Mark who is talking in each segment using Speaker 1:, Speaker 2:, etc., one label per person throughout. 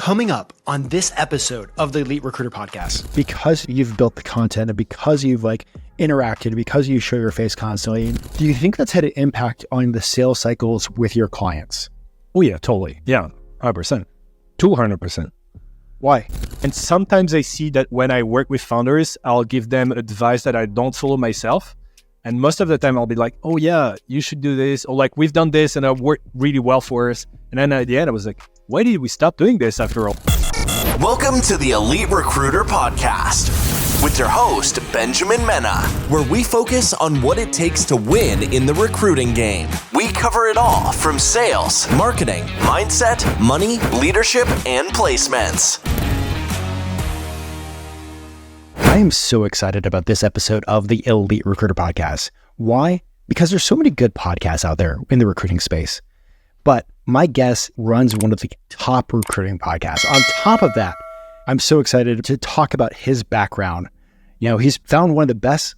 Speaker 1: Coming up on this episode of the Elite Recruiter Podcast.
Speaker 2: Because you've built the content and because you've interacted, because you show your face constantly, do you think that's had an impact on the sales cycles with your clients?
Speaker 3: Oh yeah, totally. Yeah, 100%. 200%.
Speaker 2: Why?
Speaker 3: And sometimes I see that when I work with founders, I'll give them advice that I don't follow myself. And most of the time I'll be like, oh yeah, you should do this. Or we've done this and it worked really well for us. And then at the end I was like, why did we stop doing this after all?
Speaker 4: Welcome to the Elite Recruiter Podcast with your host, Benjamin Mena, where we focus on what it takes to win in the recruiting game. We cover it all from sales, marketing, mindset, money, leadership, and placements.
Speaker 2: I am so excited about this episode of the Elite Recruiter Podcast. Why? Because there's so many good podcasts out there in the recruiting space. But my guest runs one of the top recruiting podcasts. On top of that, I'm so excited to talk about his background. He's found one of the best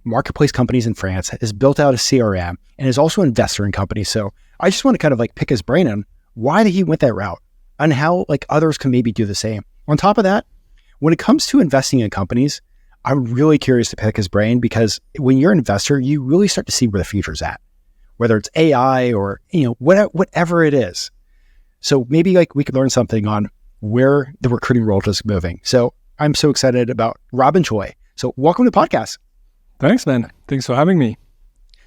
Speaker 2: marketplace companies in France, has built out a CRM, and is also an investor in companies. So I just want to kind of pick his brain on why he went that route and how others can maybe do the same. On top of that, when it comes to investing in companies, I'm really curious to pick his brain because when you're an investor, you really start to see where the future's at, whether it's AI or, whatever it is. So maybe we could learn something on where the recruiting world is moving. So I'm so excited about Robin Choy. So welcome to the podcast.
Speaker 3: Thanks, man. Thanks for having me.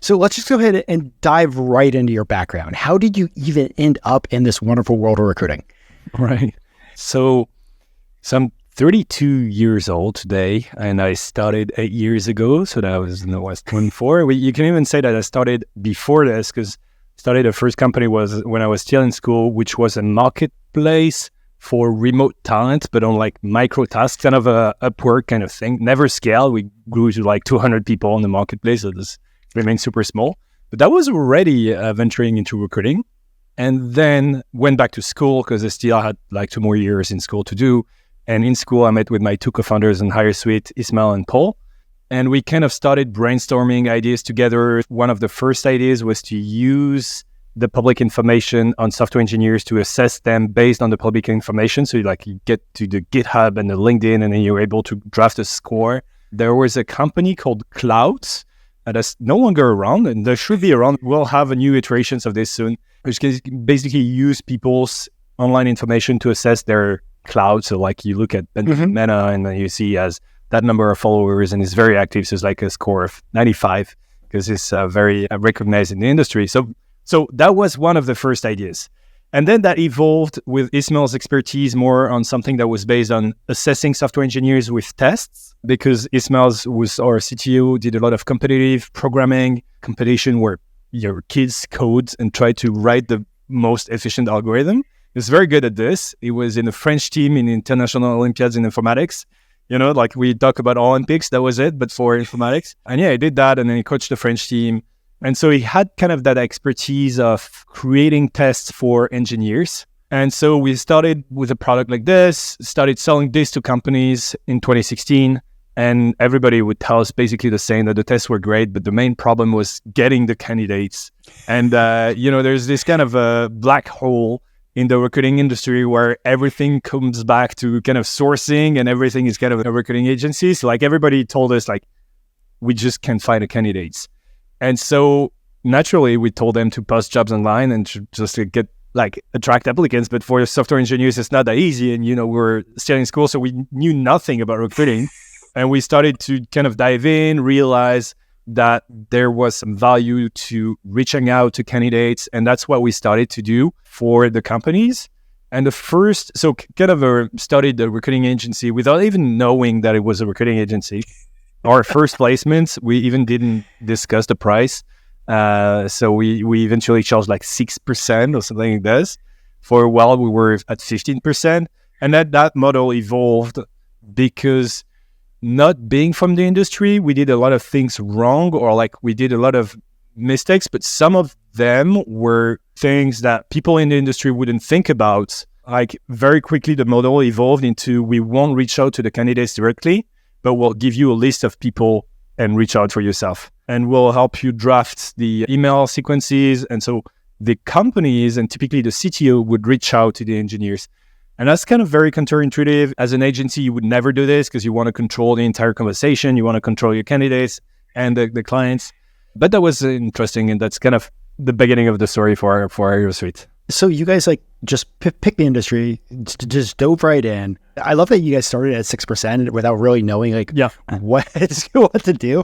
Speaker 2: So let's just go ahead and dive right into your background. How did you even end up in this wonderful world of recruiting?
Speaker 3: Right. So I'm 32 years old today, and I started 8 years ago. So that was 24. You can even say that I started before this because the first company was when I was still in school, which was a marketplace for remote talent, but on micro tasks, kind of a Upwork kind of thing. Never scaled. We grew to 200 people on the marketplace. So this remained super small. But that was already venturing into recruiting. And then went back to school because I still had 2 more years in school to do. And in school, I met with my 2 co-founders in Higher Suite, Ismail and Paul. And we kind of started brainstorming ideas together. One of the first ideas was to use the public information on software engineers to assess them based on the public information. So you get to the GitHub and the LinkedIn, and then you're able to draft a score. There was a company called Clouds that's no longer around, and there should be around. We'll have a new iterations of this soon, which can basically use people's online information to assess their cloud. So you look at Benjamin Mena and then you see he has that number of followers and is very active. So it's a score of 95 because it's very recognized in the industry. So that was one of the first ideas. And then that evolved with Ismail's expertise more on something that was based on assessing software engineers with tests, because Ismail was our CTO, did a lot of competitive programming, competition where your kids code and try to write the most efficient algorithm. He's very good at this. He was in the French team in international Olympiads in informatics. We talk about Olympics, that was it, but for informatics. And yeah, he did that, and then he coached the French team. And so he had kind of that expertise of creating tests for engineers. And so we started with a product like this, started selling this to companies in 2016. And everybody would tell us basically the same, that the tests were great, but the main problem was getting the candidates. And, there's this kind of a black hole in the recruiting industry where everything comes back to kind of sourcing and everything is kind of a recruiting agency. So everybody told us we just can't find the candidates. And so naturally we told them to post jobs online and just to get attract applicants. But for software engineers, it's not that easy. And, we're still in school, so we knew nothing about recruiting. And we started to kind of dive in, realize that there was some value to reaching out to candidates. And that's what we started to do for the companies. And started the recruiting agency without even knowing that it was a recruiting agency. Our first placements, we even didn't discuss the price. So we eventually charged 6% or something like this. For a while, we were at 15%. And that model evolved because not being from the industry, we did a lot of things wrong, or we did a lot of mistakes, but some of them were things that people in the industry wouldn't think about. Very quickly, the model evolved into, we won't reach out to the candidates directly, but we'll give you a list of people and reach out for yourself. And we'll help you draft the email sequences. And so the companies and typically the CTO would reach out to the engineers. And that's kind of very counterintuitive. As an agency, you would never do this because you want to control the entire conversation. You want to control your candidates and the clients. But that was interesting, and that's kind of the beginning of the story for HireSuite.
Speaker 2: So you guys like just pick the industry, just dove right in. I love that you guys started at 6% without really knowing what to do.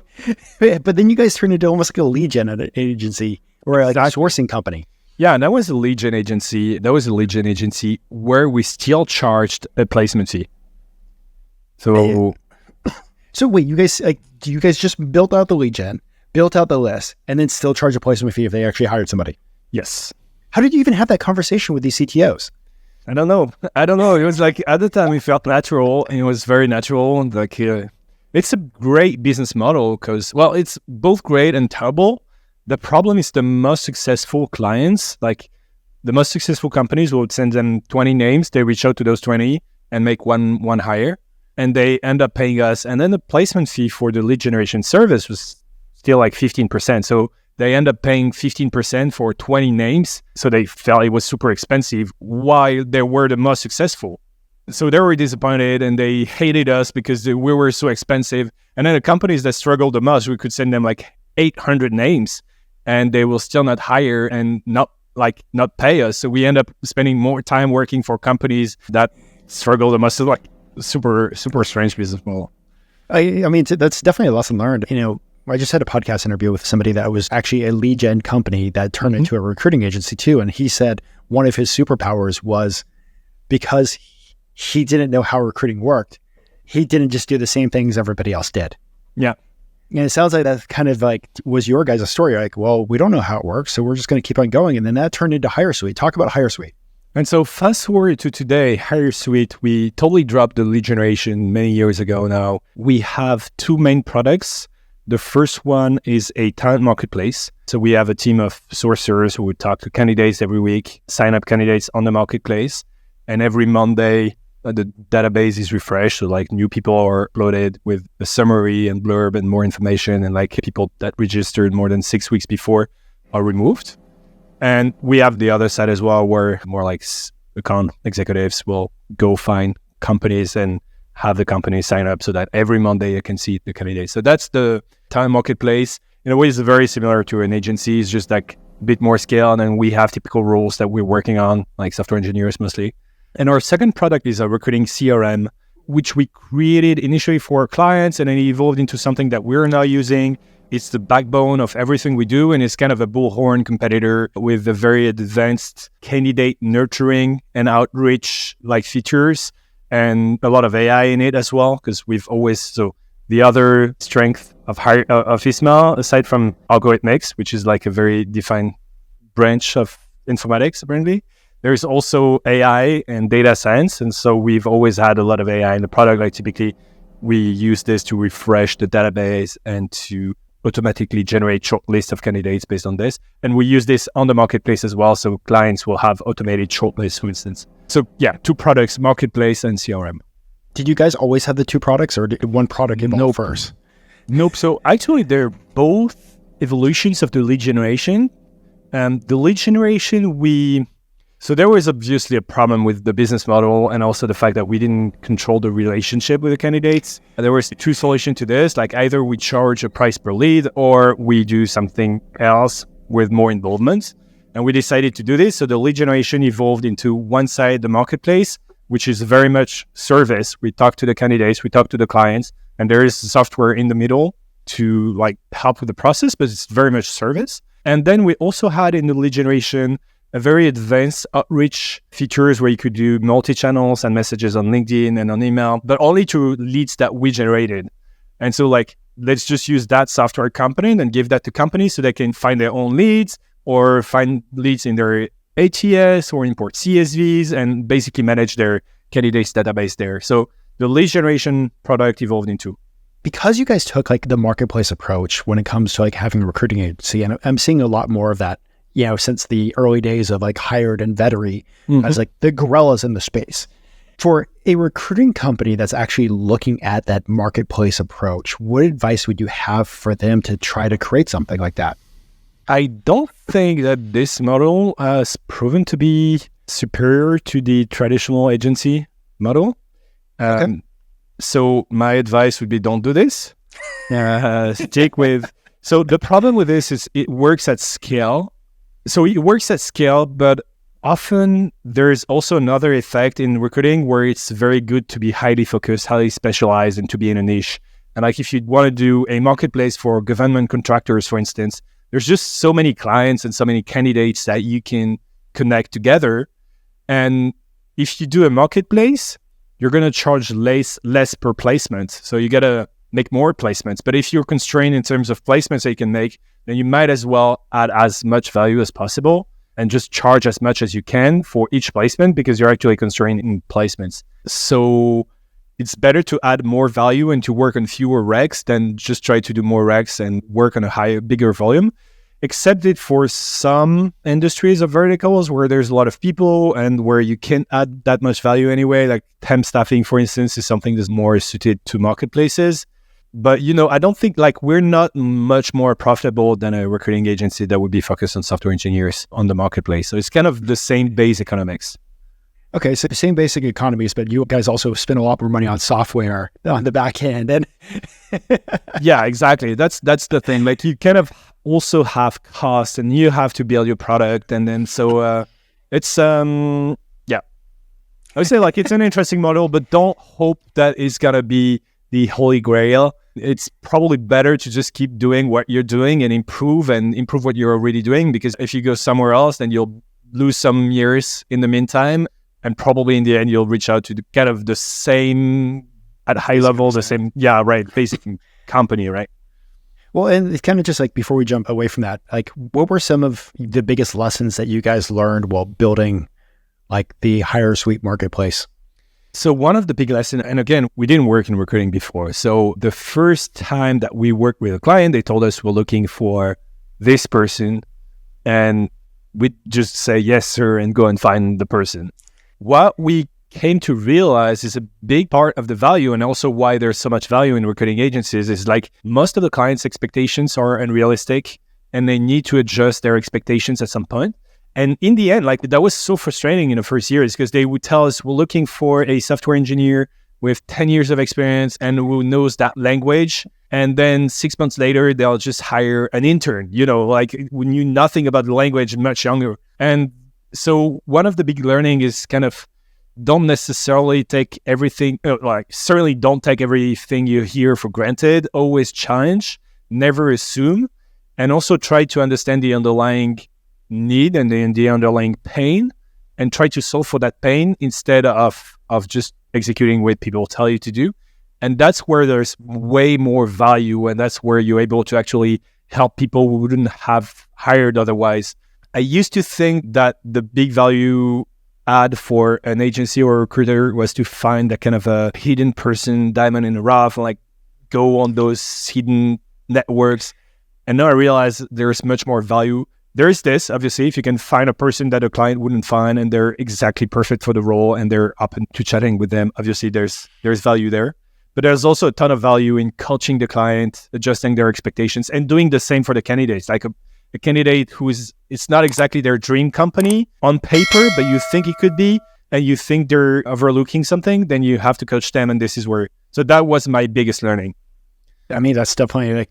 Speaker 2: But then you guys turned into almost like a lead gen agency or like a sourcing company.
Speaker 3: Yeah, and that was a lead gen agency. That was a lead gen agency where we still charged a placement fee. So
Speaker 2: wait, you guys just built out the lead gen, built out the list, and then still charge a placement fee if they actually hired somebody?
Speaker 3: Yes.
Speaker 2: How did you even have that conversation with these CTOs?
Speaker 3: I don't know. It was like at the time it felt natural, and it was very natural. Like it's a great business model because, well, it's both great and terrible. The problem is the most successful clients, like the most successful companies, will send them 20 names. They reach out to those 20 and make one hire, and they end up paying us. And then the placement fee for the lead generation service was still like 15%. So they end up paying 15% for 20 names. So they felt it was super expensive while they were the most successful. So they were disappointed and they hated us because we were so expensive. And then the companies that struggled the most, we could send them like 800 names and they will still not hire and not pay us. So we end up spending more time working for companies that struggle the most. So like super, super strange business model.
Speaker 2: I mean, that's definitely a lesson learned. I just had a podcast interview with somebody that was actually a lead gen company that turned into a recruiting agency too. And he said one of his superpowers was because he didn't know how recruiting worked, he didn't just do the same things everybody else did.
Speaker 3: Yeah.
Speaker 2: And it sounds like that kind of like was your guys' story. Like, well, we don't know how it works, so we're just going to keep on going. And then that turned into HireSuite. Talk about HireSuite.
Speaker 3: And so fast forward to today, HireSuite, we totally dropped the lead generation many years ago now. We have two main products. The first one is a talent marketplace. So we have a team of sourcers who would talk to candidates every week, sign up candidates on the marketplace. And every Monday, the database is refreshed. So like new people are uploaded with a summary and blurb and more information. And like people that registered more than 6 weeks before are removed. And we have the other side as well, where more like account executives will go find companies and have the company sign up so that every Monday you can see the candidates. So that's the talent marketplace. In a way, it's very similar to an agency. It's just like a bit more scale. And then we have typical roles that we're working on, like software engineers mostly. And our second product is a recruiting CRM, which we created initially for our clients and then it evolved into something that we're now using. It's the backbone of everything we do. And it's kind of a bullhorn competitor with a very advanced candidate nurturing and outreach like features. And a lot of AI in it as well, because so the other strength of Ismail, aside from algorithmics, which is like a very defined branch of informatics, apparently, there's also AI and data science. And so we've always had a lot of AI in the product. Like typically we use this to refresh the database and to automatically generate short lists of candidates based on this. And we use this on the marketplace as well. So clients will have automated short lists, for instance. So yeah, two products, marketplace and CRM.
Speaker 2: Did you guys always have the two products or did one product evolve first?
Speaker 3: Nope. So actually they're both evolutions of the lead generation. The lead generation, so there was obviously a problem with the business model and also the fact that we didn't control the relationship with the candidates. There was two solutions to this, like either we charge a price per lead or we do something else with more involvement. And we decided to do this. So the lead generation evolved into one side, the marketplace, which is very much service. We talk to the candidates, we talk to the clients, and there is software in the middle to like help with the process, but it's very much service. And then we also had in the lead generation a very advanced outreach features where you could do multi-channels and messages on LinkedIn and on email, but only to leads that we generated. And so like, let's just use that software component and give that to companies so they can find their own leads or find leads in their ATS or import CSVs and basically manage their candidates database there. So the lead generation product evolved into.
Speaker 2: Because you guys took like the marketplace approach when it comes to like having a recruiting agency, and I'm seeing a lot more of that, since the early days of like Hired and Vettery as like the gorillas in the space. For a recruiting company that's actually looking at that marketplace approach, what advice would you have for them to try to create something like that?
Speaker 3: I don't think that this model has proven to be superior to the traditional agency model. So my advice would be don't do this. Stick with... So the problem with this is it works at scale. So it works at scale, but often there's also another effect in recruiting where it's very good to be highly focused, highly specialized, and to be in a niche. And like if you want to do a marketplace for government contractors, for instance, there's just so many clients and so many candidates that you can connect together. And if you do a marketplace, you're going to charge less per placement. So you got to make more placements. But if you're constrained in terms of placements that you can make, then you might as well add as much value as possible and just charge as much as you can for each placement because you're actually constrained in placements. So it's better to add more value and to work on fewer recs than just try to do more recs and work on a bigger volume. Except it for some industries or verticals where there's a lot of people and where you can't add that much value anyway, like temp staffing, for instance, is something that's more suited to marketplaces. But, I don't think we're not much more profitable than a recruiting agency that would be focused on software engineers on the marketplace. So it's kind of the same base economics.
Speaker 2: Okay, so the same basic economies, but you guys also spend a lot more money on software on the back end. And
Speaker 3: yeah, exactly. That's the thing. You kind of also have costs and you have to build your product. And then it's, yeah. I would say it's an interesting model, but don't hope that it's going to be the holy grail. It's probably better to just keep doing what you're doing and improve what you're already doing, because if you go somewhere else, then you'll lose some years in the meantime. And probably in the end, you'll reach out to the same, at high level, the same, basic company, right?
Speaker 2: Well, and it's kind of just before we jump away from that, what were some of the biggest lessons that you guys learned while building the HireSuite marketplace?
Speaker 3: So one of the big lessons, and again, we didn't work in recruiting before. So the first time that we worked with a client, they told us we're looking for this person, and we'd just say, yes, sir, and go and find the person. What we came to realize is a big part of the value, and also why there's so much value in recruiting agencies, is most of the clients' expectations are unrealistic and they need to adjust their expectations at some point. And in the end, that was so frustrating in the first years, because they would tell us, we're looking for a software engineer with 10 years of experience and who knows that language. And then 6 months later, they'll just hire an intern, who knew nothing about the language, much younger. And so one of the big learning is don't necessarily take everything, certainly don't take everything you hear for granted. Always challenge, never assume, and also try to understand the underlying need and the underlying pain, and try to solve for that pain instead of just executing what people tell you to do. And that's where there's way more value, and that's where you're able to actually help people who wouldn't have hired otherwise. I used to think that the big value add for an agency or a recruiter was to find a kind of a hidden person, diamond in the rough, and go on those hidden networks. And now I realize there's much more value. There is this, obviously, if you can find a person that a client wouldn't find and they're exactly perfect for the role and they're open to chatting with them, obviously there's value there. But there's also a ton of value in coaching the client, adjusting their expectations, and doing the same for the candidates. A candidate it's not exactly their dream company on paper, but you think it could be, and you think they're overlooking something, then you have to coach them, and this is where... So that was my biggest learning.
Speaker 2: I mean, that's definitely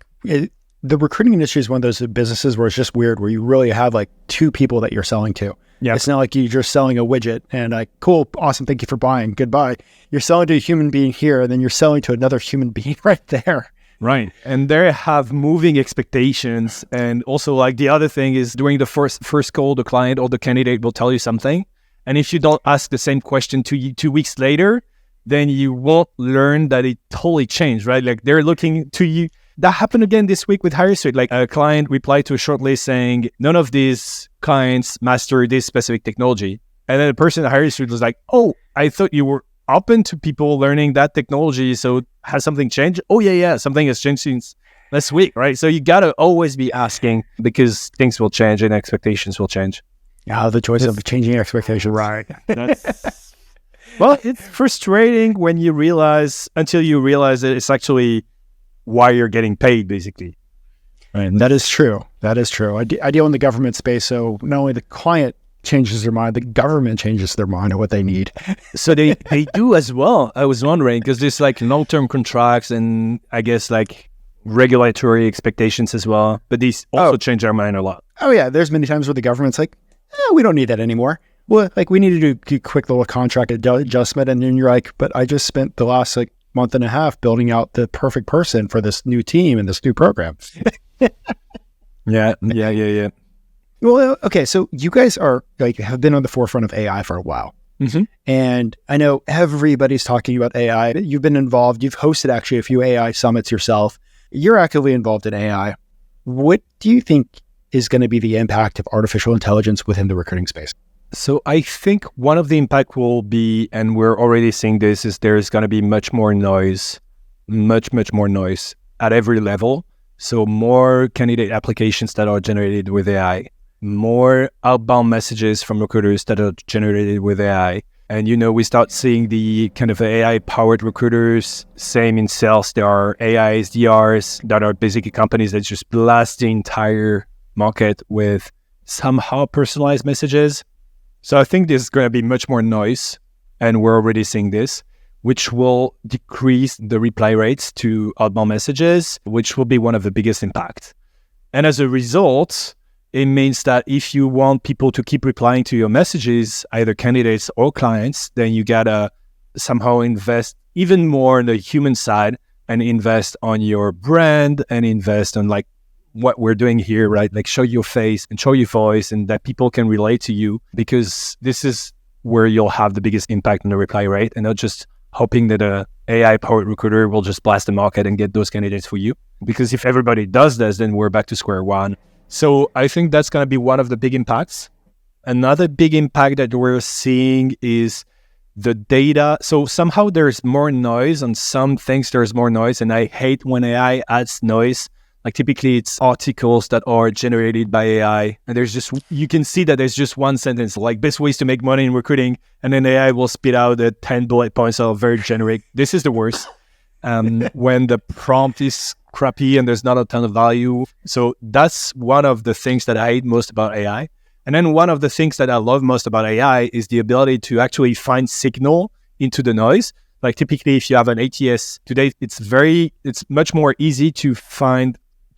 Speaker 2: the recruiting industry is one of those businesses where it's just weird, where you really have two people that you're selling to. Yeah. It's not like you're just selling a widget and cool, awesome, thank you for buying, goodbye. You're selling to a human being here, and then you're selling to another human being right there.
Speaker 3: Right. And they have moving expectations. And also the other thing is, during the first call, the client or the candidate will tell you something. And if you don't ask the same question 2 weeks later, then you won't learn that it totally changed, right? They're looking to you. That happened again this week with HireSuite. A client replied to a shortlist saying, none of these clients master this specific technology. And then the person at HireSuite was like, oh, I thought you were open to people learning that technology. So has something changed? Oh, yeah. Something has changed since last week, right? So you got to always be asking, because things will change and expectations will change.
Speaker 2: Yeah, the choice of changing expectations. Right.
Speaker 3: Well, it's frustrating until you realize that it's actually why you're getting paid, basically.
Speaker 2: Right. That is true. I deal in the government space, so not only the client changes their mind. The government changes their mind on what they need.
Speaker 3: So they do as well. I was wondering, because there's like long-term contracts and I guess like regulatory expectations as well. But these also change our mind a lot.
Speaker 2: Oh yeah, there's many times where the government's like, we don't need that anymore. Well, like we need to do a quick little contract adjustment, and then you're like, but I just spent the last like month and a half building out the perfect person for this new team and this new program.
Speaker 3: Yeah.
Speaker 2: Well, okay, so you guys are like have been on the forefront of AI for a while.
Speaker 3: Mm-hmm.
Speaker 2: And I know everybody's talking about AI. You've been involved. You've hosted actually a few AI summits yourself. You're actively involved in AI. What do you think is going to be the impact of artificial intelligence within the recruiting space?
Speaker 3: So I think one of the impact will be, and we're already seeing this, is there's going to be much more noise at every level. So more candidate applications that are generated with AI, more outbound messages from recruiters that are generated with AI. And, we start seeing the kind of AI-powered recruiters. Same in sales. There are AI SDRs that are basically companies that just blast the entire market with somehow personalized messages. So I think there's going to be much more noise, and we're already seeing this, which will decrease the reply rates to outbound messages, which will be one of the biggest impacts. And as a result, it means that if you want people to keep replying to your messages, either candidates or clients, then you got to somehow invest even more on the human side and invest on your brand and invest on like what we're doing here, right? Like show your face and show your voice and that people can relate to you, because this is where you'll have the biggest impact on the reply rate, and not just hoping that a AI-powered recruiter will just blast the market and get those candidates for you. Because if everybody does this, then we're back to square one. So I think that's going to be one of the big impacts. Another big impact that we're seeing is the data. So somehow there's more noise on some things. There's more noise, and I hate when AI adds noise. Like typically it's articles that are generated by AI, and you can see that there's just one sentence, like best ways to make money in recruiting, and then AI will spit out the 10 bullet points that are very generic. This is the worst. When the prompt is crappy and there's not a ton of value. So that's one of the things that I hate most about AI. And then one of the things that I love most about AI is the ability to actually find signal into the noise. Like typically if you have an ATS today, it's much more easy to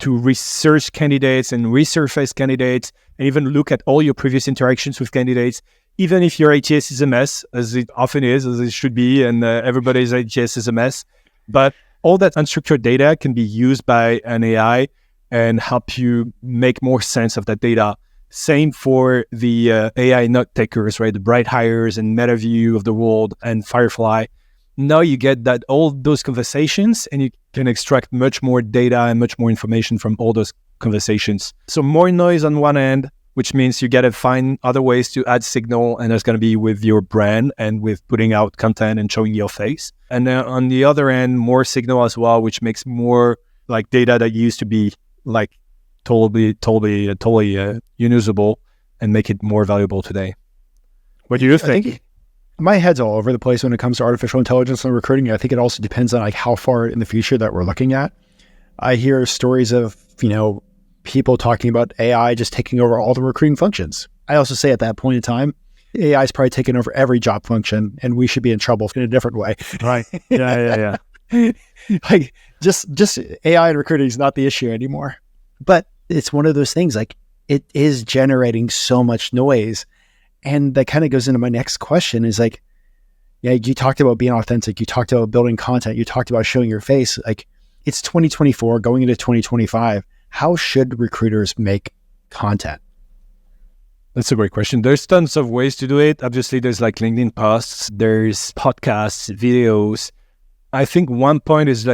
Speaker 3: research candidates and resurface candidates and even look at all your previous interactions with candidates, even if your ATS is a mess, as it often is, as it should be, and everybody's ATS is a mess. But all that unstructured data can be used by an AI and help you make more sense of that data. Same for the AI note takers, right? The Bright Hires and MetaView of the world and Firefly. Now you get that all those conversations, and you can extract much more data and much more information from all those conversations. So more noise on one end, which means you got to find other ways to add signal, and that's going to be with your brand and with putting out content and showing your face. And then on the other end, more signal as well, which makes more like data that used to be like totally unusable and make it more valuable today. What do you think?
Speaker 2: My head's all over the place when it comes to artificial intelligence and recruiting. I think it also depends on like how far in the future that we're looking at. I hear stories of, people talking about AI just taking over all the recruiting functions. I also say at that point in time, AI is probably taking over every job function, and we should be in trouble in a different way.
Speaker 3: Right. Yeah.
Speaker 2: Like just AI and recruiting is not the issue anymore. But it's one of those things, like it is generating so much noise. And that kind of goes into my next question is like, you talked about being authentic. You talked about building content. You talked about showing your face. Like it's 2024 going into 2025. How should recruiters make content?
Speaker 3: That's a great question. There's tons of ways to do it. Obviously, there's like LinkedIn posts, there's podcasts, videos. I think one point is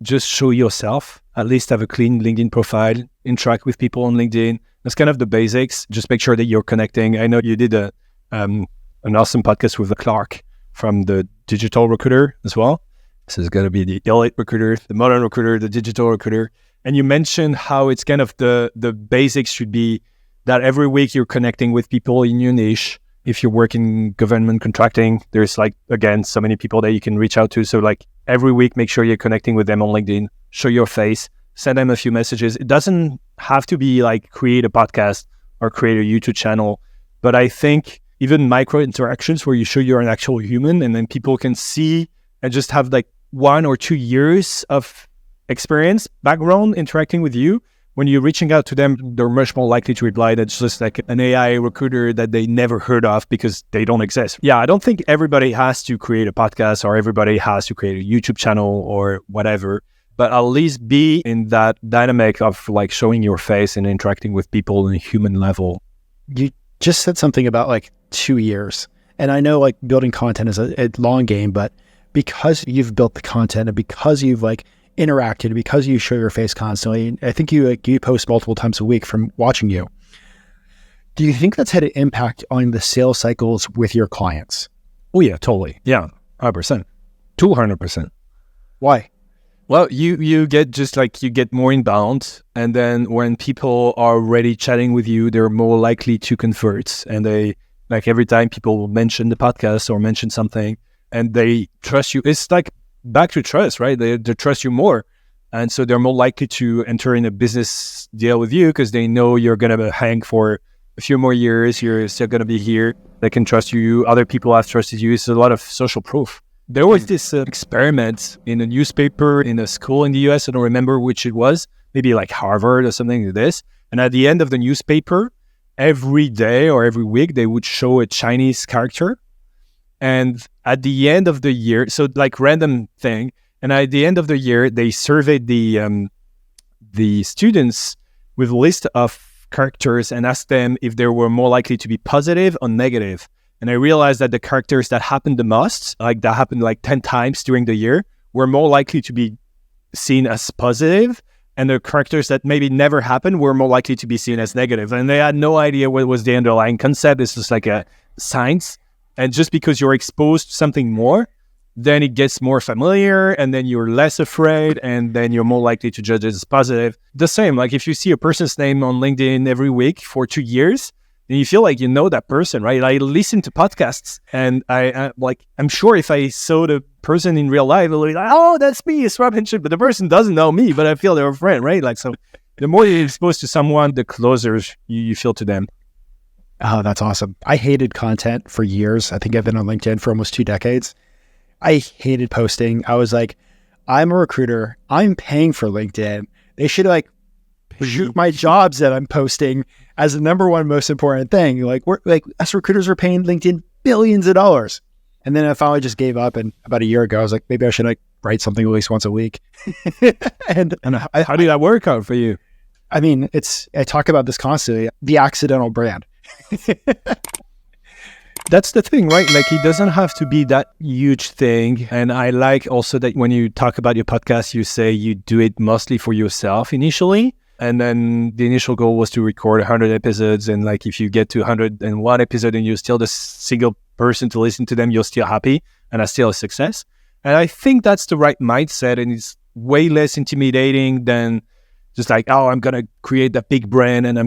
Speaker 3: just show yourself, at least have a clean LinkedIn profile, interact with people on LinkedIn. That's kind of the basics. Just make sure that you're connecting. I know you did an awesome podcast with Clark from the Digital Recruiter as well. So it's going to be the elite recruiter, the modern recruiter, the digital recruiter. And you mentioned how it's kind of the basics should be that every week you're connecting with people in your niche. If you work in government contracting, there's like, again, so many people that you can reach out to. So like every week, make sure you're connecting with them on LinkedIn, show your face, send them a few messages. It doesn't have to be like create a podcast or create a YouTube channel. But I think even micro interactions where you show you're an actual human and then people can see and just have like 1 or 2 years of experience, background interacting with you, when you're reaching out to them, they're much more likely to reply that's just like an AI recruiter that they never heard of because they don't exist. Yeah, I don't think everybody has to create a podcast or everybody has to create a YouTube channel or whatever, but at least be in that dynamic of like showing your face and interacting with people on a human level.
Speaker 2: You just said something about like 2 years. And I know like building content is a long game, but because you've built the content and because you've like interacted, because you show your face constantly, I think you post multiple times a week from watching you. Do you think that's had an impact on the sales cycles with your clients?
Speaker 3: Oh yeah, totally. Yeah, 100%. 200%.
Speaker 2: Why?
Speaker 3: Well, you get more inbound, and then when people are already chatting with you, they're more likely to convert. And they, like every time people will mention the podcast or mention something and they trust you, it's like back to trust, right? They trust you more. And so they're more likely to enter in a business deal with you because they know you're going to hang for a few more years. You're still going to be here. They can trust you. Other people have trusted you. It's a lot of social proof. There was this experiment in a newspaper in a school in the US. I don't remember which it was, maybe like Harvard or something like this. And at the end of the newspaper, every day or every week, they would show a Chinese character. And at the end of the year, so like random thing, and at the end of the year, they surveyed the students with a list of characters and asked them if they were more likely to be positive or negative. And I realized that the characters that happened the most, like that happened like 10 times during the year, were more likely to be seen as positive. And the characters that maybe never happened were more likely to be seen as negative. And they had no idea what was the underlying concept. It's just like a science. And just because you're exposed to something more, then it gets more familiar and then you're less afraid and then you're more likely to judge it as positive. The same, like if you see a person's name on LinkedIn every week for 2 years, then you feel like you know that person, right? I listen to podcasts and I'm sure if I saw the person in real life, I'll be like, oh, that's me, it's Robin Choy. But the person doesn't know me, but I feel they're a friend, right? Like, so the more you're exposed to someone, the closer you feel to them.
Speaker 2: Oh, that's awesome. I hated content for years. I think I've been on LinkedIn for almost 2 decades. I hated posting. I was like, I'm a recruiter. I'm paying for LinkedIn. They should like shoot my jobs that I'm posting as the number one most important thing. Like us recruiters are paying LinkedIn billions of dollars. And then I finally just gave up. And about a year ago, I was like, maybe I should like write something at least once a week. and
Speaker 3: how did that work out for you?
Speaker 2: I mean, I talk about this constantly, the accidental brand.
Speaker 3: That's the thing, right? Like it doesn't have to be that huge thing. And I like also that when you talk about your podcast, you say you do it mostly for yourself initially. And then the initial goal was to record 100 episodes. And like if you get to 101 episode and you're still the single person to listen to them, you're still happy and that's still a success. And I think that's the right mindset. And it's way less intimidating than just like, oh, I'm going to create that big brand and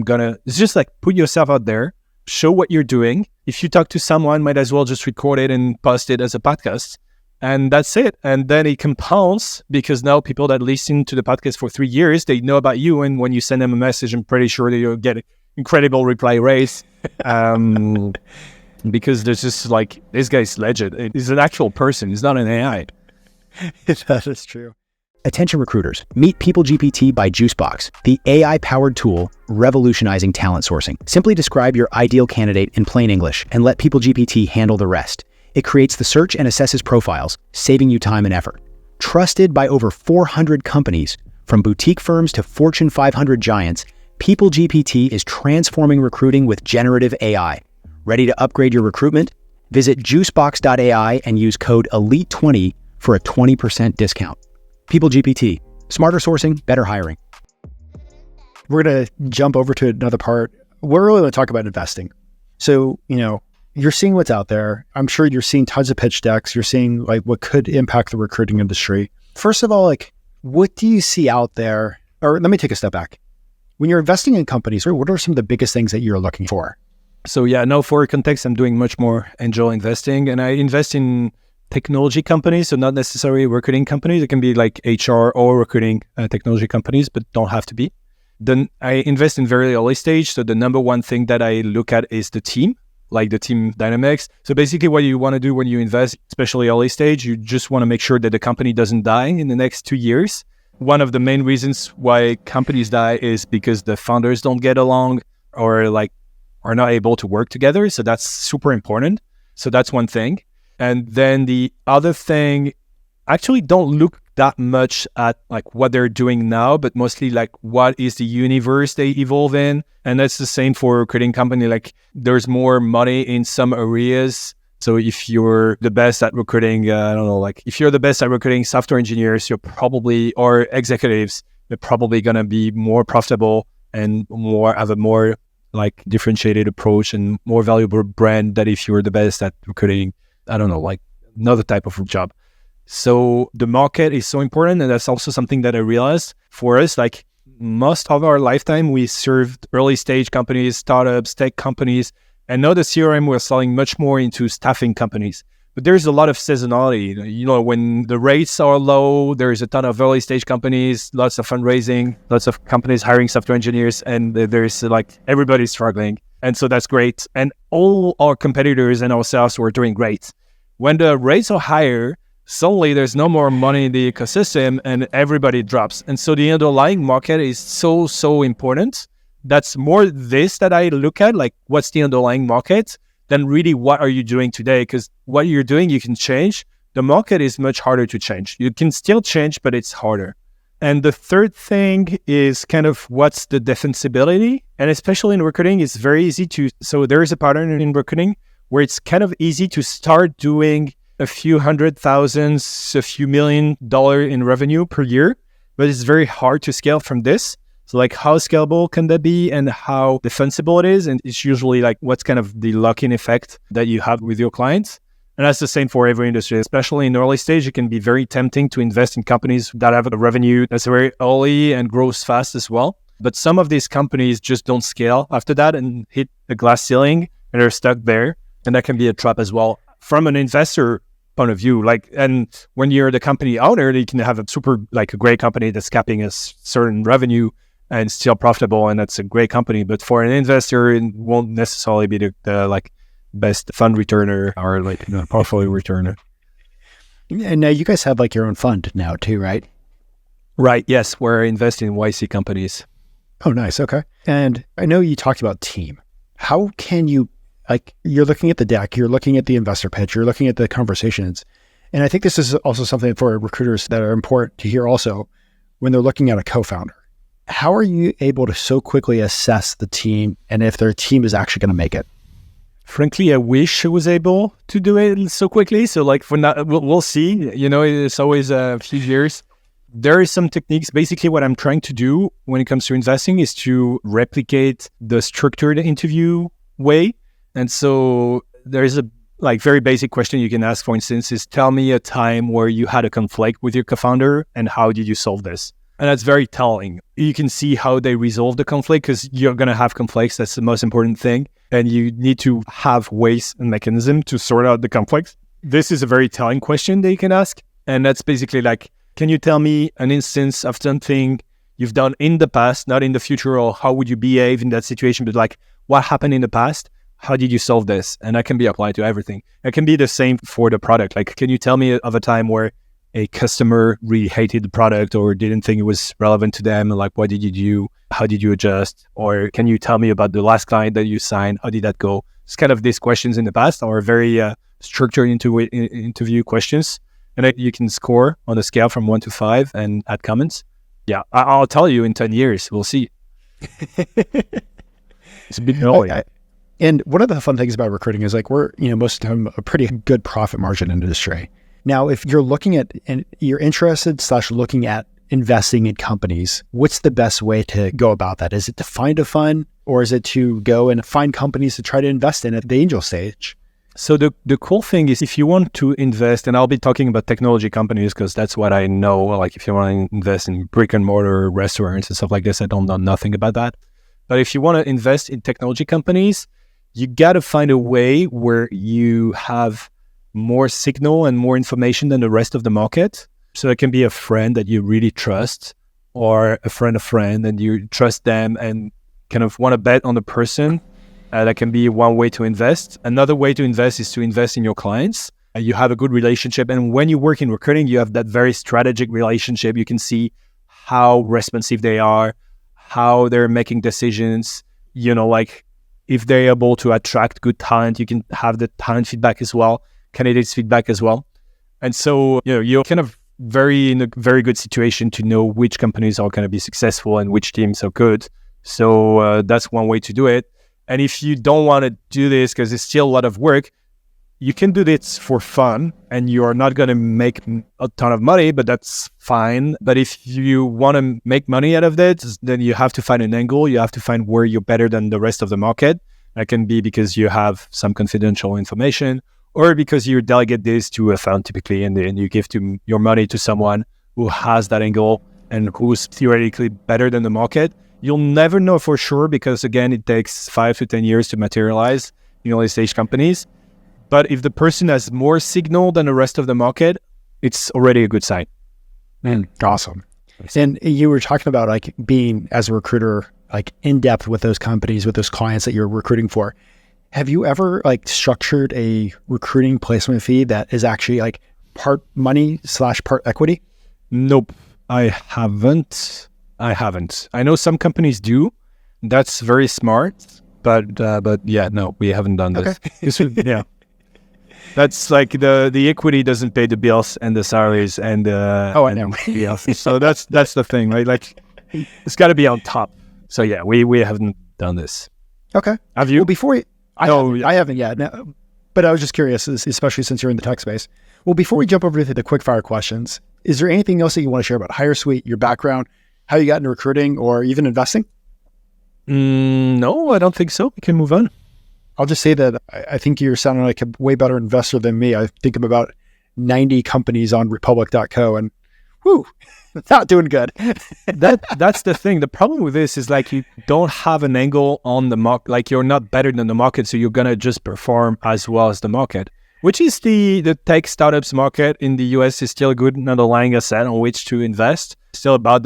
Speaker 3: it's just like put yourself out there, show what you're doing. If you talk to someone, might as well just record it and post it as a podcast. And that's it. And then it compounds because now people that listen to the podcast for 3 years, they know about you. And when you send them a message, I'm pretty sure that you'll get incredible reply rates. Because there's just like, this guy's legend. He's an actual person. He's not an AI.
Speaker 2: That is true. Attention recruiters, meet PeopleGPT by Juicebox, the AI-powered tool revolutionizing talent sourcing. Simply describe your ideal candidate in plain English and let PeopleGPT handle the rest. It creates the search and assesses profiles, saving you time and effort. Trusted by over 400 companies, from boutique firms to Fortune 500 giants, PeopleGPT is transforming recruiting with generative AI. Ready to upgrade your recruitment? Visit juicebox.ai and use code ELITE20 for a 20% discount. PeopleGPT, smarter sourcing, better hiring. We're going to jump over to another part. We're really going to talk about investing. So, you're seeing what's out there. I'm sure you're seeing tons of pitch decks. You're seeing like what could impact the recruiting industry. First of all, like what do you see out there? Or let me take a step back. When you're investing in companies, what are some of the biggest things that you're looking for?
Speaker 3: So yeah, now for context, I'm doing much more angel investing and I invest in technology companies, so not necessarily recruiting companies. It can be like HR or recruiting technology companies, but don't have to be. Then I invest in very early stage. So the number one thing that I look at is the team, like the team dynamics. So basically what you want to do when you invest, especially early stage, you just want to make sure that the company doesn't die in the next 2 years. One of the main reasons why companies die is because the founders don't get along or like are not able to work together. So that's super important. So that's one thing. And then the other thing, actually don't look that much at like what they're doing now, but mostly like what is the universe they evolve in. And that's the same for a recruiting company. Like there's more money in some areas. So if you're the best at recruiting, I don't know, like if you're the best at recruiting software engineers, you're probably, or executives, they're probably going to be more profitable and more have a more like differentiated approach and more valuable brand than if you're the best at recruiting, I don't know, like another type of job. So the market is so important. And that's also something that I realized for us, like most of our lifetime, we served early stage companies, startups, tech companies, and now the CRM we're selling much more into staffing companies. But there's a lot of seasonality. You know, when the rates are low, there's a ton of early stage companies, lots of fundraising, lots of companies hiring software engineers, and there's like everybody's struggling. And so that's great. And all our competitors and ourselves were doing great. When the rates are higher, suddenly there's no more money in the ecosystem and everybody drops. And so the underlying market is so important. That's more this that I look at, like what's the underlying market, than really what are you doing today? Because what you're doing, you can change. The market is much harder to change. You can still change, but it's harder. And the third thing is kind of what's the defensibility. And especially in recruiting, it's very easy so there is a pattern in recruiting where it's kind of easy to start doing a few $100,000, a few $1 million in revenue per year, but it's very hard to scale from this. So like how scalable can that be and how defensible it is? And it's usually like what's kind of the lock-in effect that you have with your clients. And that's the same for every industry, especially in early stage. It can be very tempting to invest in companies that have a revenue that's very early and grows fast as well. But some of these companies just don't scale after that and hit a glass ceiling and are stuck there. And that can be a trap as well. From an investor point of view, like, and when you're the company owner, you can have a great company that's capping a certain revenue and still profitable, and that's a great company. But for an investor, it won't necessarily be the like best fund returner or like portfolio returner.
Speaker 2: And now you guys have like your own fund now too, right?
Speaker 3: Right. Yes, we're investing in YC companies.
Speaker 2: Oh, nice. Okay. And I know you talked about team. How can you, like, you're looking at the deck, you're looking at the investor pitch, you're looking at the conversations. And I think this is also something for recruiters that are important to hear also when they're looking at a co-founder. How are you able to so quickly assess the team and if their team is actually going to make it?
Speaker 3: Frankly, I wish I was able to do it so quickly. So like for now, we'll see. You know, it's always a few years. There are some techniques. Basically, what I'm trying to do when it comes to investing is to replicate the structured interview way. And so there's a like very basic question you can ask, for instance, is tell me a time where you had a conflict with your co-founder and how did you solve this? And that's very telling. You can see how they resolve the conflict because you're going to have conflicts. That's the most important thing. And you need to have ways and mechanism to sort out the conflicts. This is a very telling question that you can ask. And that's basically like, can you tell me an instance of something you've done in the past, not in the future, or how would you behave in that situation, but like what happened in the past? How did you solve this? And that can be applied to everything. It can be the same for the product. Like, can you tell me of a time where a customer really hated the product or didn't think it was relevant to them? Like, what did you do? How did you adjust? Or can you tell me about the last client that you signed? How did that go? It's kind of these questions in the past are very structured interview questions. And you can score on a scale from 1 to 5 and add comments. Yeah, I'll tell you in 10 years. We'll see. It's a bit early.
Speaker 2: And one of the fun things about recruiting is like we're, most of the time a pretty good profit margin industry. Now, if you're looking at and you're interested / looking at investing in companies, what's the best way to go about that? Is it to find a fund or is it to go and find companies to try to invest in at the angel stage?
Speaker 3: So the cool thing is if you want to invest, and I'll be talking about technology companies because that's what I know. Like if you want to invest in brick and mortar restaurants and stuff like this, I don't know nothing about that. But if you want to invest in technology companies, you got to find a way where you have more signal and more information than the rest of the market. So it can be a friend that you really trust or a friend, and you trust them and kind of want to bet on the person. That can be one way to invest. Another way to invest is to invest in your clients. You have a good relationship. And when you work in recruiting, you have that very strategic relationship. You can see how responsive they are, how they're making decisions, like if they're able to attract good talent, you can have the talent feedback as well, candidates feedback as well. And so, you're kind of in a very good situation to know which companies are going to be successful and which teams are good. So that's one way to do it. And if you don't want to do this because it's still a lot of work, you can do this for fun and you're not going to make a ton of money, but that's fine. But if you want to make money out of it, then you have to find an angle. You have to find where you're better than the rest of the market. That can be because you have some confidential information, or because you delegate this to a fund typically, and you give your money to someone who has that angle and who's theoretically better than the market. You'll never know for sure because, again, it takes 5 to 10 years to materialize in early stage companies. But if the person has more signal than the rest of the market, it's already a good sign.
Speaker 2: Awesome. And you were talking about like being, as a recruiter, like in depth with those companies, with those clients that you're recruiting for. Have you ever like structured a recruiting placement fee that is actually like part money / part equity?
Speaker 3: Nope, I haven't. I know some companies do. That's very smart. But yeah, no, we haven't done this. Okay. Yeah. That's like the equity doesn't pay the bills and the salaries and
Speaker 2: I know.
Speaker 3: Yeah. So that's the thing, right? Like it's got to be on top. So yeah, we haven't done this.
Speaker 2: Okay.
Speaker 3: Have you?
Speaker 2: Well, before I haven't yet. No, but I was just curious, especially since you're in the tech space. Well, before we jump over to the quick fire questions, is there anything else that you want to share about HireSuite, your background, how you got into recruiting, or even investing?
Speaker 3: No, I don't think so. We can move on.
Speaker 2: I'll just say that I think you're sounding like a way better investor than me. I think I'm about 90 companies on republic.co and not doing good.
Speaker 3: That's the thing. The problem with this is like you don't have an angle on the market. Like you're not better than the market, so you're going to just perform as well as the market, which is the tech startups market in the US is still a good underlying asset on which to invest. Still about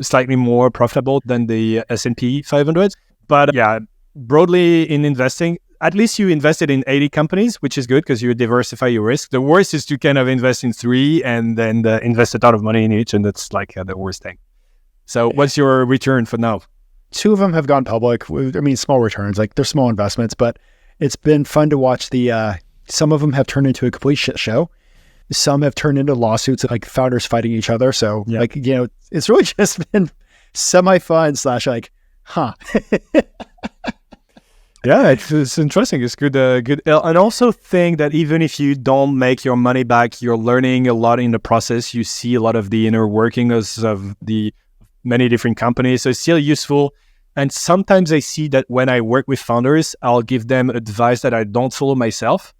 Speaker 3: slightly more profitable than the S&P 500. But yeah, broadly in investing, at least you invested in 80 companies, which is good because you diversify your risk. The worst is to kind of invest in 3 and then invest a ton of money in each. And that's like the worst thing. So what's your return for now?
Speaker 2: 2 of them have gone public. I mean, small returns, like they're small investments, but it's been fun to watch some of them have turned into a complete shit show. Some have turned into lawsuits, like founders fighting each other. So it's really just been semi-fun / like, huh.
Speaker 3: Yeah, it's interesting. It's good. And also think that even if you don't make your money back, you're learning a lot in the process. You see a lot of the inner workings of the many different companies. So it's still useful. And sometimes I see that when I work with founders, I'll give them advice that I don't follow myself.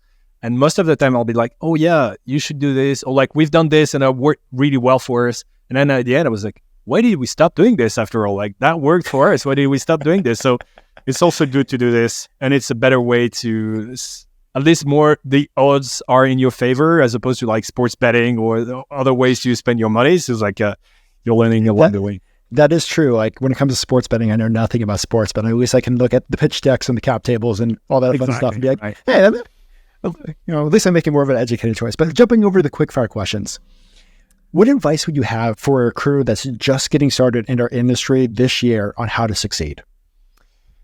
Speaker 3: And most of the time I'll be like, oh yeah, you should do this. Or like, we've done this and it worked really well for us. And then at the end I was like, why did we stop doing this after all? Like that worked for us. Why did we stop doing this? So it's also good to do this. And it's a better way to, at least more, the odds are in your favor as opposed to like sports betting or other ways to spend your money. So it's like you're learning along the way.
Speaker 2: That is true. Like when it comes to sports betting, I know nothing about sports, but at least I can look at the pitch decks and the cap tables and all that fun stuff and be like, hey, at least I'm making more of an educated choice. But jumping over to the quickfire questions, what advice would you have for a crew that's just getting started in our industry this year on how to succeed?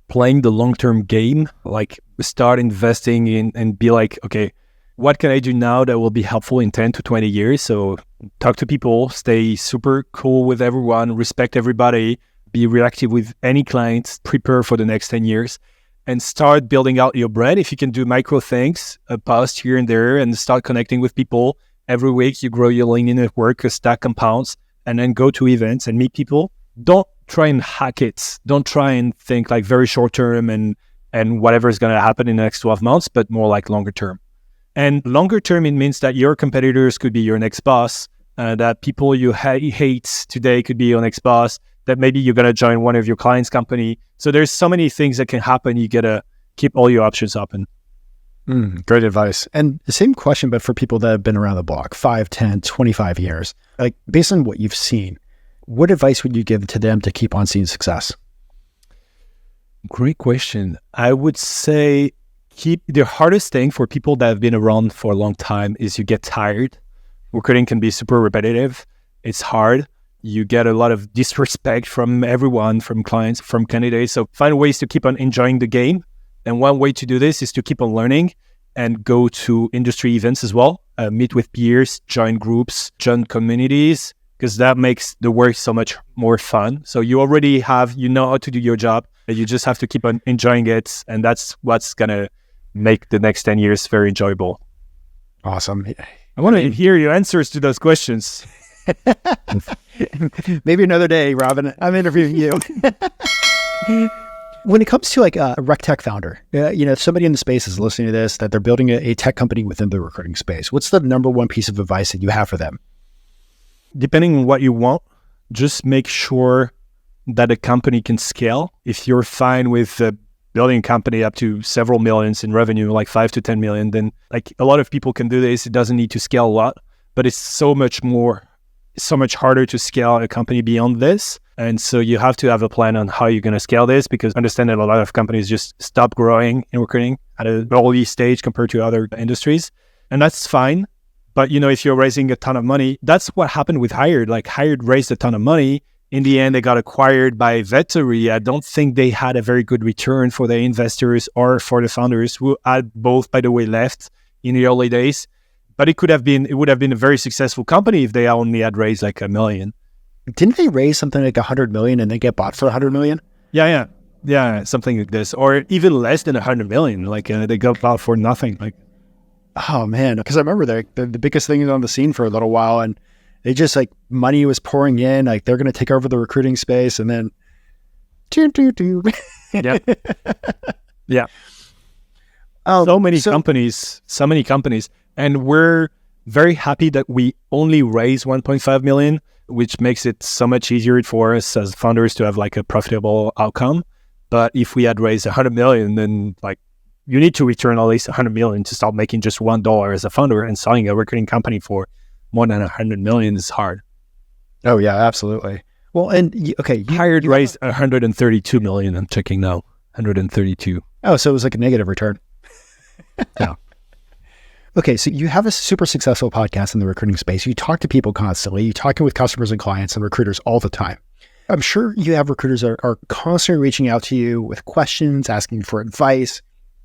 Speaker 3: Playing the long-term game, like start investing in and be like, okay, what can I do now that will be helpful in 10 to 20 years? So talk to people, stay super cool with everyone, respect everybody, be reactive with any clients, prepare for the next 10 years, and start building out your brand. If you can do micro things, a post here and there, and start connecting with people. Every week you grow your LinkedIn network, stack compounds, and then go to events and meet people. Don't try and hack it. Don't try and think like very short term and whatever is going to happen in the next 12 months, but more like longer term. And longer term, it means that your competitors could be your next boss, that people you hate today could be your next boss, that maybe you're going to join one of your clients' company. So there's so many things that can happen. You got to keep all your options open.
Speaker 2: Great advice. And the same question, but for people that have been around the block, 5, 10, 25 years, like based on what you've seen, what advice would you give to them to keep on seeing success?
Speaker 3: Great question. I would say the hardest thing for people that have been around for a long time is you get tired. Recruiting can be super repetitive. It's hard. You get a lot of disrespect from everyone, from clients, from candidates. So find ways to keep on enjoying the game. And one way to do this is to keep on learning and go to industry events as well, meet with peers, join groups, join communities, because that makes the work so much more fun. So you already know how to do your job. You just have to keep on enjoying it. And that's what's going to make the next 10 years very enjoyable.
Speaker 2: Awesome.
Speaker 3: I want to hear your answers to those questions.
Speaker 2: Maybe another day, Robin. I'm interviewing you. When it comes to like a rec tech founder, if somebody in the space is listening to this, that they're building a tech company within the recruiting space, what's the number one piece of advice that you have for them?
Speaker 3: Depending on what you want, just make sure that a company can scale. If you're fine with building a company up to several millions in revenue, like 5 to 10 million, then like a lot of people can do this. It doesn't need to scale a lot, but it's so much harder to scale a company beyond this. And so you have to have a plan on how you're going to scale this, because understand that a lot of companies just stop growing in recruiting at an early stage compared to other industries. And that's fine. But, if you're raising a ton of money, that's what happened with Hired. Like Hired raised a ton of money. In the end, they got acquired by Vettery. I don't think they had a very good return for the investors or for the founders, who had both, by the way, left in the early days. But it would have been a very successful company if they only had raised like $1 million.
Speaker 2: Didn't they raise something like 100 million and then get bought for 100 million?
Speaker 3: Yeah, something like this, or even less than 100 million. Like they got bought for nothing. Like,
Speaker 2: oh man, because I remember the biggest thing on the scene for a little while, and they just like money was pouring in, like they're going to take over the recruiting space, and then
Speaker 3: yeah. So many companies, and we're very happy that we only raise 1.5 million, which makes it so much easier for us as founders to have like a profitable outcome. But if we had raised 100 million, then like you need to return at least 100 million to start making just $1 as a founder, and starting a recruiting company for more than 100 million is hard.
Speaker 2: Oh yeah, absolutely. Well, and
Speaker 3: Hired raised 132 million. I'm checking now, 132.
Speaker 2: Oh, so it was like a negative return.
Speaker 3: Yeah.
Speaker 2: Okay, so you have a super successful podcast in the recruiting space. You talk to people constantly. You're talking with customers and clients and recruiters all the time. I'm sure you have recruiters that are constantly reaching out to you with questions, asking for advice.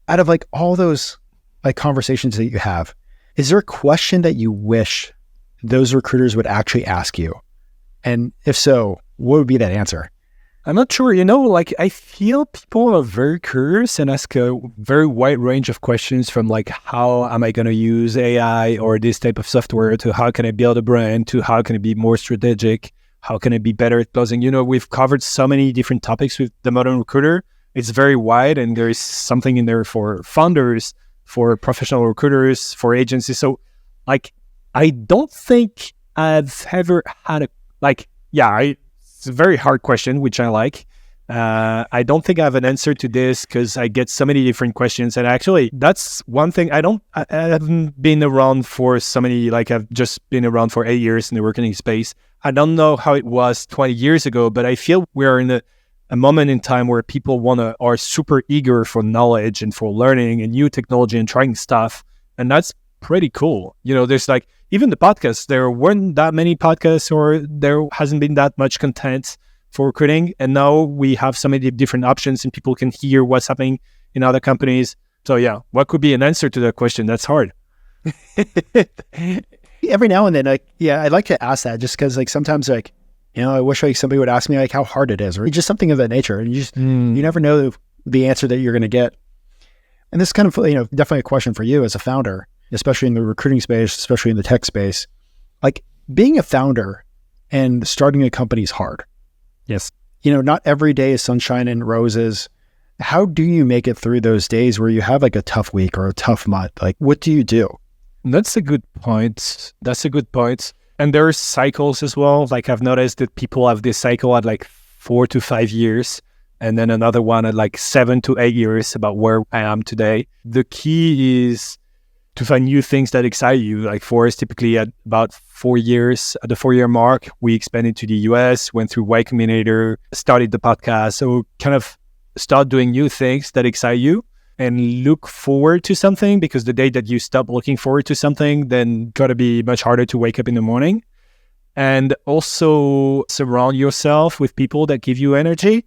Speaker 2: Out of like all those like conversations that you have, is there a question that you wish those recruiters would actually ask you? And if so, what would be that answer?
Speaker 3: I'm not sure, like I feel people are very curious and ask a very wide range of questions, from like, how am I going to use AI or this type of software, to how can I build a brand, to how can I be more strategic, how can I be better at closing? We've covered so many different topics with the Modern Recruiter. It's very wide, and there is something in there for founders, for professional recruiters, for agencies. So like, I don't think I've ever had it's a very hard question, which I like. I don't think I have an answer to this, because I get so many different questions. And actually, that's one thing. I haven't been around for so many, like I've just been around for 8 years in the recruiting space. I don't know how it was 20 years ago, but I feel we're in a moment in time where people are super eager for knowledge and for learning and new technology and trying stuff. And that's pretty cool. There's like, even the podcasts, there weren't that many podcasts, or there hasn't been that much content for recruiting. And now we have so many different options, and people can hear what's happening in other companies. So yeah, what could be an answer to that question? That's hard.
Speaker 2: Every now and then, I'd like to ask that, just because like sometimes like, I wish like somebody would ask me like how hard it is, or just something of that nature. And you never know the answer that you're going to get. And this is kind of, definitely a question for you as a founder, especially in the recruiting space, especially in the tech space. Like, being a founder and starting a company is hard.
Speaker 3: Yes.
Speaker 2: Not every day is sunshine and roses. How do you make it through those days where you have like a tough week or a tough month? Like, what do you do?
Speaker 3: That's a good point. And there are cycles as well. Like, I've noticed that people have this cycle at like 4 to 5 years, and then another one at like 7 to 8 years, about where I am today. The key is to find new things that excite you. Like for us, typically at about 4 years, at the 4-year mark, we expanded to the US, went through Y Combinator, started the podcast. So kind of start doing new things that excite you and look forward to something, because the day that you stop looking forward to something, then gotta be much harder to wake up in the morning. And also surround yourself with people that give you energy,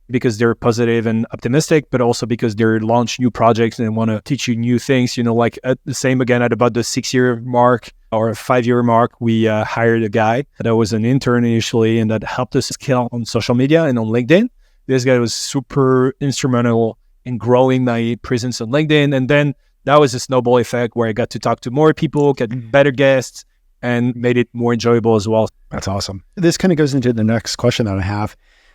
Speaker 3: because they're positive and optimistic, but also because they're launch new projects and want to teach you new things. Like at the same again at about the 6-year mark or 5-year mark, we hired a guy that was an intern initially, and that helped us scale on social media and on LinkedIn. This guy was super instrumental in growing my presence on LinkedIn. And then that was a snowball effect where I got to talk to more people, get better guests, and made it more enjoyable as well.
Speaker 2: That's awesome. This kind of goes into the next question that I have.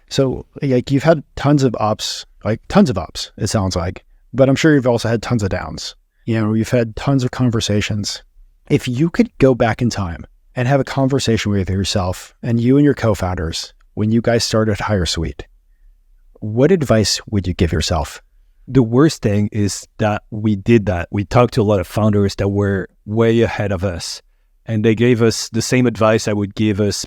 Speaker 2: So like you've had tons of ups, it sounds like, but I'm sure you've also had tons of downs. You've had tons of conversations. If you could go back in time and have a conversation with yourself and you and your co-founders, when you guys started HireSuite, what advice would you give yourself?
Speaker 3: The worst thing is that we did that. We talked to a lot of founders that were way ahead of us, and they gave us the same advice I would give us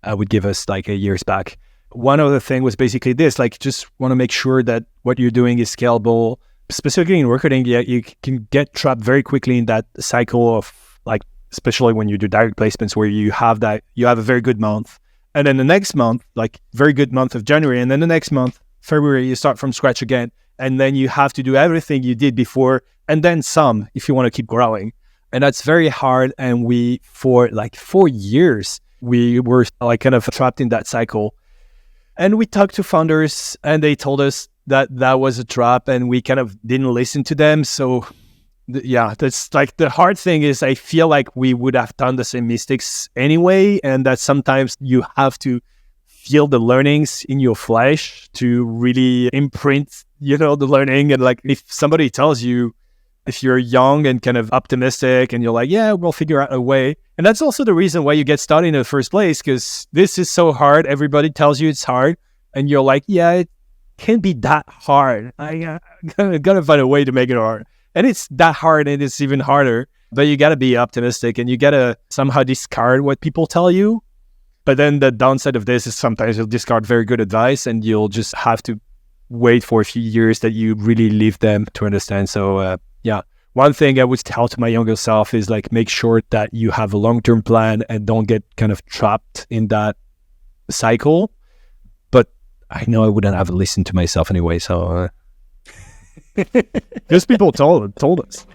Speaker 3: like a years back. One other thing was basically this, like just want to make sure that what you're doing is scalable. Specifically in recruiting, you can get trapped very quickly in that cycle of like, especially when you do direct placements where you have a very good month. And then the next month, like very good month of January. And then the next month, February, you start from scratch again. And then you have to do everything you did before and then some if you want to keep growing. And that's very hard. And for like 4 years, we were like kind of trapped in that cycle. And we talked to founders and they told us that was a trap and we kind of didn't listen to them. So that's like the hard thing is I feel like we would have done the same mistakes anyway. And that sometimes you have to feel the learnings in your flesh to really imprint, the learning. And like if somebody tells you, if you're young and kind of optimistic and you're like, yeah, we'll figure out a way. And that's also the reason why you get started in the first place, because this is so hard. Everybody tells you it's hard. And you're like, yeah, it can't be that hard. I gotta find a way to make it hard. And it's that hard and it's even harder. But you gotta be optimistic and you gotta somehow discard what people tell you. But then the downside of this is sometimes you'll discard very good advice and you'll just have to wait for a few years that you really leave them to understand. So, one thing I would tell to my younger self is like, make sure that you have a long-term plan and don't get kind of trapped in that cycle. But I know I wouldn't have listened to myself anyway. So those people told us.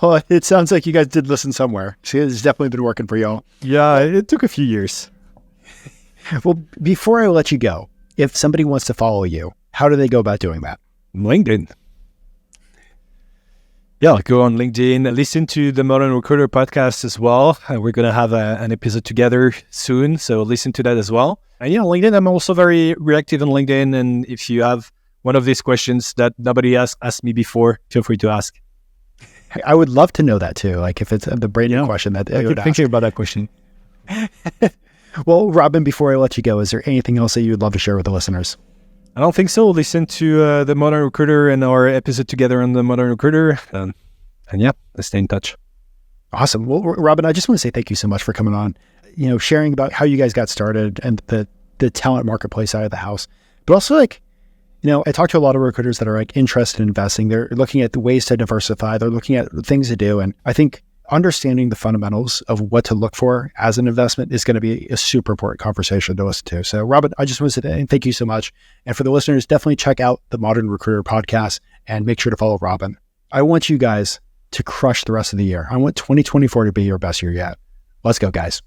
Speaker 2: Well, it sounds like you guys did listen somewhere. See, it's definitely been working for y'all.
Speaker 3: Yeah, it took a few years.
Speaker 2: Well, before I let you go, if somebody wants to follow you, how do they go about doing that?
Speaker 3: LinkedIn. Yeah, go on LinkedIn, listen to the Modern Recruiter podcast as well. We're going to have an episode together soon, so listen to that as well. And LinkedIn, I'm also very reactive on LinkedIn. And if you have one of these questions that nobody asked me before, feel free to ask.
Speaker 2: I would love to know that too. Like if it's the brainy question that I
Speaker 3: keep thinking about that question.
Speaker 2: Well, Robin, before I let you go, is there anything else that you would love to share with the listeners?
Speaker 3: I don't think so. Listen to the Modern Recruiter and our episode together on the Modern Recruiter. And let's stay in touch.
Speaker 2: Awesome. Well, Robin, I just want to say thank you so much for coming on, sharing about how you guys got started and the talent marketplace side of the house. But also I talk to a lot of recruiters that are interested in investing. They're looking at the ways to diversify. They're looking at things to do. And I think understanding the fundamentals of what to look for as an investment is going to be a super important conversation to listen to. So Robin, I just want to say thank you so much. And for the listeners, definitely check out the Modern Recruiter podcast and make sure to follow Robin. I want you guys to crush the rest of the year. I want 2024 to be your best year yet. Let's go, guys.